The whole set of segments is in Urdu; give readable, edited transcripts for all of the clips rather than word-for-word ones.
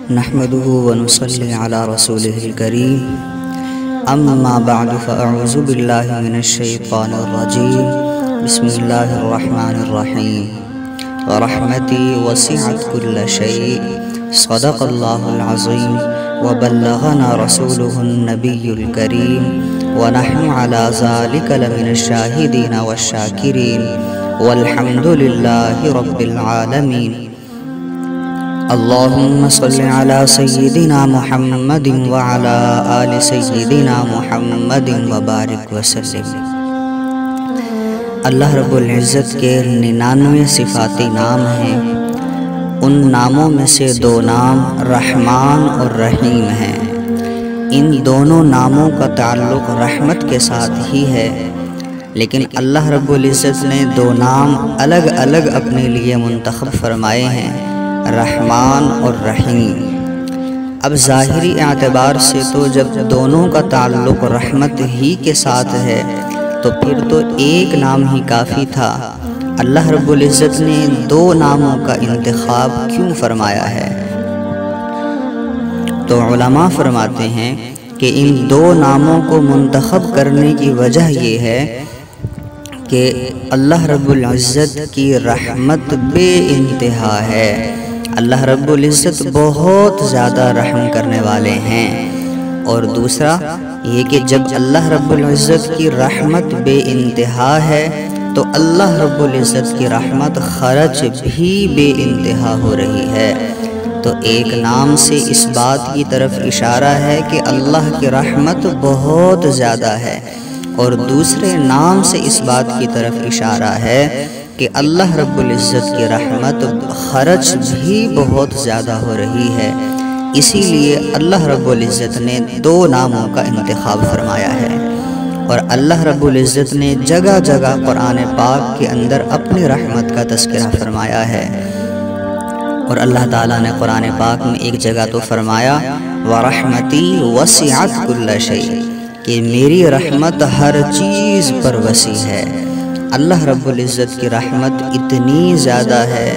نحمده ونصلي على رسوله الكريم أما بعد فأعوذ بالله من الشيطان الرجيم بسم الله الرحمن الرحيم ورحمتي وسعت كل شيء صدق الله العظيم وبلغنا رسوله النبي الكريم ونحن على ذلك لمن الشاهدين والشاكرين والحمد لله رب العالمين اللهم صل على سيدنا محمد وعلى آل سيدنا محمد وبارك وسلم۔ اللہ رب العزت کے 99 صفاتی نام ہیں، ان ناموں میں سے 2 نام رحمان اور رحیم ہیں۔ ان دونوں ناموں کا تعلق رحمت کے ساتھ ہی ہے، لیکن اللہ رب العزت نے 2 نام الگ الگ اپنے لیے منتخب فرمائے ہیں، رحمان اور رحیم۔ اب ظاہری اعتبار سے تو جب دونوں کا تعلق رحمت ہی کے ساتھ ہے تو پھر تو ایک نام ہی کافی تھا۔ اللہ رب العزت نے 2 ناموں کا انتخاب کیوں فرمایا ہے؟ تو علماء فرماتے ہیں کہ ان 2 ناموں کو منتخب کرنے کی وجہ یہ ہے کہ اللہ رب العزت کی رحمت بے انتہا ہے۔ اللہ رب العزت بہت زیادہ رحم کرنے والے ہیں، اور دوسرا یہ کہ جب اللہ رب العزت کی رحمت بے انتہا ہے تو اللہ رب العزت کی رحمت خرچ بھی بے انتہا ہو رہی ہے۔ تو ایک نام سے اس بات کی طرف اشارہ ہے کہ اللہ کی رحمت بہت زیادہ ہے، اور دوسرے نام سے اس بات کی طرف اشارہ ہے کہ اللہ رب العزت کی رحمت خرچ بھی بہت زیادہ ہو رہی ہے۔ اسی لیے اللہ رب العزت نے 2 ناموں کا انتخاب فرمایا ہے، اور اللہ رب العزت نے جگہ جگہ قرآن پاک کے اندر اپنی رحمت کا تذکرہ فرمایا ہے۔ اور اللہ تعالیٰ نے قرآن پاک میں ایک جگہ تو فرمایا وَرَحْمَتِي وَسِعَتْ كُلَّ شَيْءٍ، کہ میری رحمت ہر چیز پر وسیع ہے۔ اللہ رب العزت کی رحمت اتنی زیادہ ہے،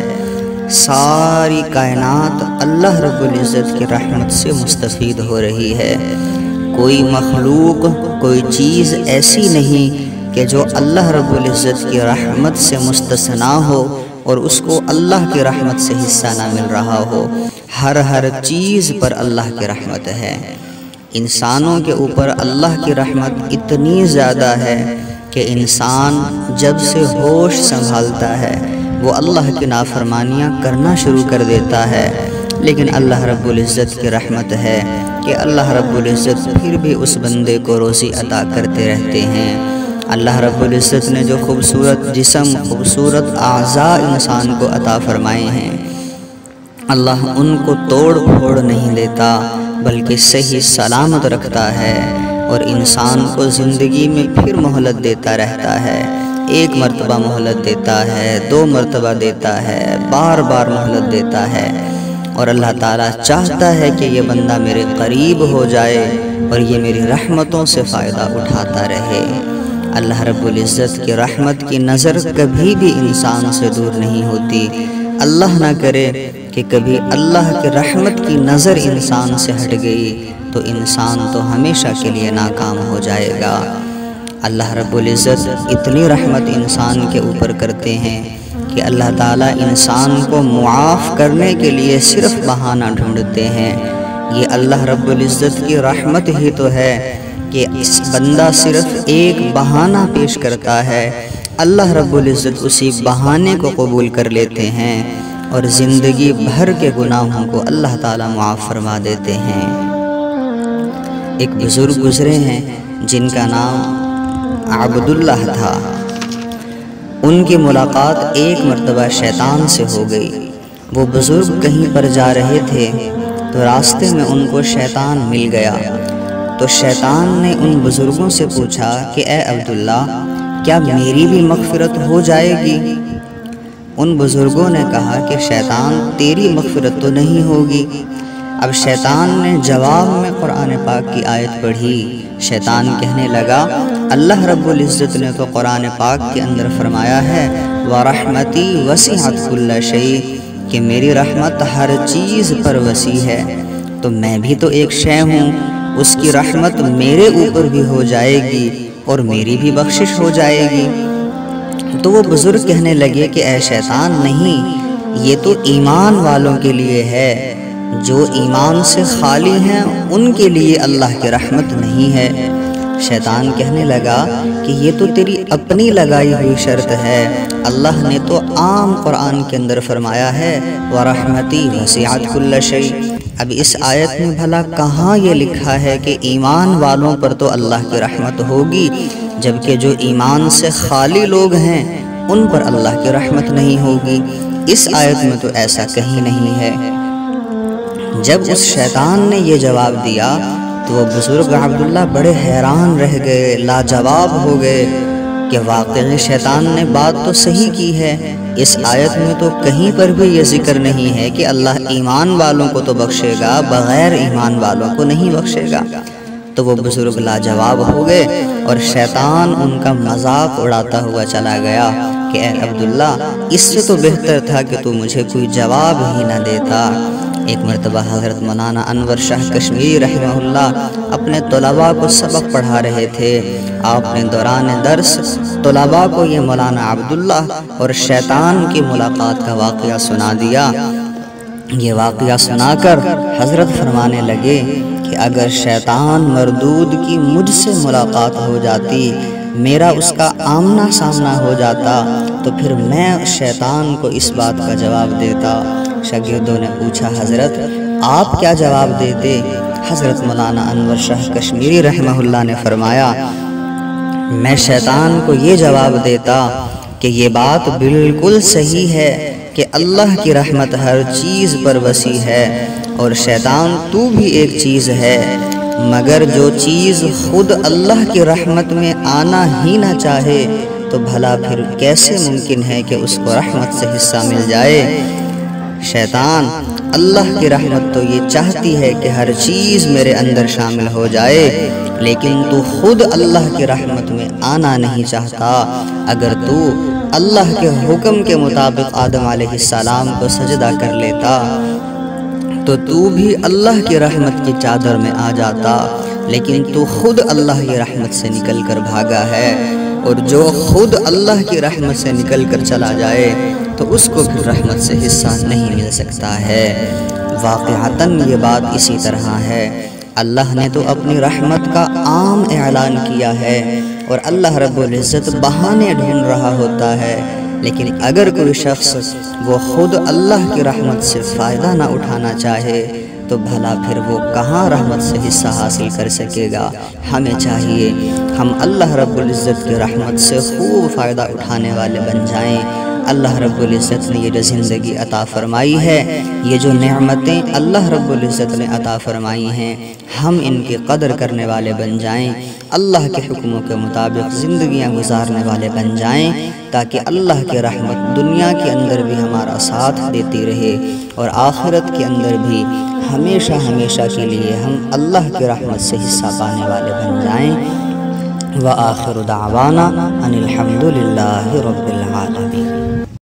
ساری کائنات اللہ رب العزت کی رحمت سے مستفید ہو رہی ہے۔ کوئی مخلوق، کوئی چیز ایسی نہیں کہ جو اللہ رب العزت کی رحمت سے مستثنا ہو اور اس کو اللہ کی رحمت سے حصہ نہ مل رہا ہو۔ ہر چیز پر اللہ کی رحمت ہے۔ انسانوں کے اوپر اللہ کی رحمت اتنی زیادہ ہے کہ انسان جب سے ہوش سنبھالتا ہے وہ اللہ کی نافرمانیاں کرنا شروع کر دیتا ہے، لیکن اللہ رب العزت کی رحمت ہے کہ اللہ رب العزت پھر بھی اس بندے کو روزی عطا کرتے رہتے ہیں۔ اللہ رب العزت نے جو خوبصورت جسم، خوبصورت اعضاء انسان کو عطا فرمائے ہیں، اللہ ان کو توڑ پھوڑ نہیں دیتا بلکہ صحیح سلامت رکھتا ہے، اور انسان کو زندگی میں پھر مہلت دیتا رہتا ہے۔ 1 مرتبہ مہلت دیتا ہے، 2 مرتبہ دیتا ہے، بار بار مہلت دیتا ہے، اور اللہ تعالیٰ چاہتا ہے کہ یہ بندہ میرے قریب ہو جائے اور یہ میری رحمتوں سے فائدہ اٹھاتا رہے۔ اللہ رب العزت کی رحمت کی نظر کبھی بھی انسان سے دور نہیں ہوتی۔ اللہ نہ کرے کہ کبھی اللہ کی رحمت کی نظر انسان سے ہٹ گئی تو انسان تو ہمیشہ کے لیے ناکام ہو جائے گا۔ اللہ رب العزت اتنی رحمت انسان کے اوپر کرتے ہیں کہ اللہ تعالیٰ انسان کو معاف کرنے کے لیے صرف بہانہ ڈھونڈتے ہیں۔ یہ اللہ رب العزت کی رحمت ہی تو ہے کہ اس بندہ صرف ایک بہانہ پیش کرتا ہے، اللہ رب العزت اسی بہانے کو قبول کر لیتے ہیں اور زندگی بھر کے گناہوں کو اللہ تعالیٰ معاف فرما دیتے ہیں۔ ایک بزرگ گزرے ہیں جن کا نام عبداللہ تھا۔ ان کی ملاقات ایک مرتبہ شیطان سے ہو گئی۔ وہ بزرگ کہیں پر جا رہے تھے تو راستے میں ان کو شیطان مل گیا۔ تو شیطان نے ان بزرگوں سے پوچھا کہ اے عبداللہ، کیا میری بھی مغفرت ہو جائے گی؟ ان بزرگوں نے کہا کہ شیطان تیری مغفرت تو نہیں ہوگی۔ اب شیطان نے جواب میں قرآن پاک کی آیت پڑھی۔ شیطان کہنے لگا اللہ رب العزت نے تو قرآن پاک کے اندر فرمایا ہے وَرَحْمَتِي وَسِعَتْ كُلَّ شَيْءٍ، کہ میری رحمت ہر چیز پر وسیع ہے، تو میں بھی تو ایک شے ہوں، اس کی رحمت میرے اوپر بھی ہو جائے گی اور میری بھی بخشش ہو جائے گی۔ تو وہ بزرگ کہنے لگے کہ اے شیطان، نہیں، یہ تو ایمان والوں کے لیے ہے، جو ایمان سے خالی ہیں ان کے لیے اللہ کی رحمت نہیں ہے۔ شیطان کہنے لگا کہ یہ تو تیری اپنی لگائی ہوئی شرط ہے، اللہ نے تو عام قرآن کے اندر فرمایا ہے وَرَحْمَتِي وَسِعَتْ كُلَّ شَيْءٍ۔ اب اس آیت میں بھلا کہاں یہ لکھا ہے کہ ایمان والوں پر تو اللہ کی رحمت ہوگی، جبکہ جو ایمان سے خالی لوگ ہیں ان پر اللہ کی رحمت نہیں ہوگی؟ اس آیت میں تو ایسا کہیں نہیں ہے۔ جب اس شیطان نے یہ جواب دیا تو وہ بزرگ عبداللہ بڑے حیران رہ گئے، لاجواب ہو گئے کہ واقعی شیطان نے بات تو صحیح کی ہے، اس آیت میں تو کہیں پر بھی یہ ذکر نہیں ہے کہ اللہ ایمان والوں کو تو بخشے گا، بغیر ایمان والوں کو نہیں بخشے گا۔ تو وہ بزرگ لاجواب ہو گئے اور شیطان ان کا مذاق اڑاتا ہوا چلا گیا کہ اے عبداللہ، اس سے تو بہتر تھا کہ تو مجھے کوئی جواب ہی نہ دیتا۔ ایک مرتبہ حضرت مولانا انور شاہ کشمیری رحمہ اللہ اپنے طلباء کو سبق پڑھا رہے تھے۔ آپ نے دوران درس طلباء کو یہ مولانا عبداللہ اور شیطان کی ملاقات کا واقعہ سنا دیا۔ یہ واقعہ سنا کر حضرت فرمانے لگے کہ اگر شیطان مردود کی مجھ سے ملاقات ہو جاتی، میرا اس کا آمنا سامنا ہو جاتا، تو پھر میں شیطان کو اس بات کا جواب دیتا۔ شاگردوں نے پوچھا حضرت آپ کیا جواب دیتے؟ حضرت مولانا انور شاہ کشمیری رحمہ اللہ نے فرمایا میں شیطان کو یہ جواب دیتا کہ یہ بات بالکل صحیح ہے کہ اللہ کی رحمت ہر چیز پر وسیع ہے، اور شیطان تو بھی ایک چیز ہے، مگر جو چیز خود اللہ کی رحمت میں آنا ہی نہ چاہے تو بھلا پھر کیسے ممکن ہے کہ اس کو رحمت سے حصہ مل جائے؟ شیطان، اللہ کی رحمت تو یہ چاہتی ہے کہ ہر چیز میرے اندر شامل ہو جائے، لیکن تو خود اللہ کی رحمت میں آنا نہیں چاہتا۔ اگر تو اللہ کے حکم کے مطابق آدم علیہ السلام کو سجدہ کر لیتا تو بھی اللہ کی رحمت کی چادر میں آ جاتا، لیکن تو خود اللہ کی رحمت سے نکل کر بھاگا ہے، اور جو خود اللہ کی رحمت سے نکل کر چلا جائے تو اس کو بھی رحمت سے حصہ نہیں مل سکتا ہے۔ واقعتاً یہ بات اسی طرح ہے۔ اللہ نے تو اپنی رحمت کا عام اعلان کیا ہے، اور اللہ رب العزت بہانے ڈھونڈ رہا ہوتا ہے، لیکن اگر کوئی شخص وہ خود اللہ کی رحمت سے فائدہ نہ اٹھانا چاہے تو بھلا پھر وہ کہاں رحمت سے حصہ حاصل کر سکے گا؟ ہمیں چاہیے ہم اللہ رب العزت کی رحمت سے خوب فائدہ اٹھانے والے بن جائیں۔ اللہ رب العزت نے یہ جو زندگی عطا فرمائی ہے، یہ جو نعمتیں اللہ رب العزت نے عطا فرمائی ہیں، ہم ان کی قدر کرنے والے بن جائیں، اللہ کے حکموں کے مطابق زندگیاں گزارنے والے بن جائیں، تاکہ اللہ کی رحمت دنیا کے اندر بھی ہمارا ساتھ دیتی رہے، اور آخرت کے اندر بھی ہمیشہ ہمیشہ کے لیے ہم اللہ کی رحمت سے حصہ پانے والے بن جائیں۔ وآخر دعوانا ان الحمد للہ رب العالمین۔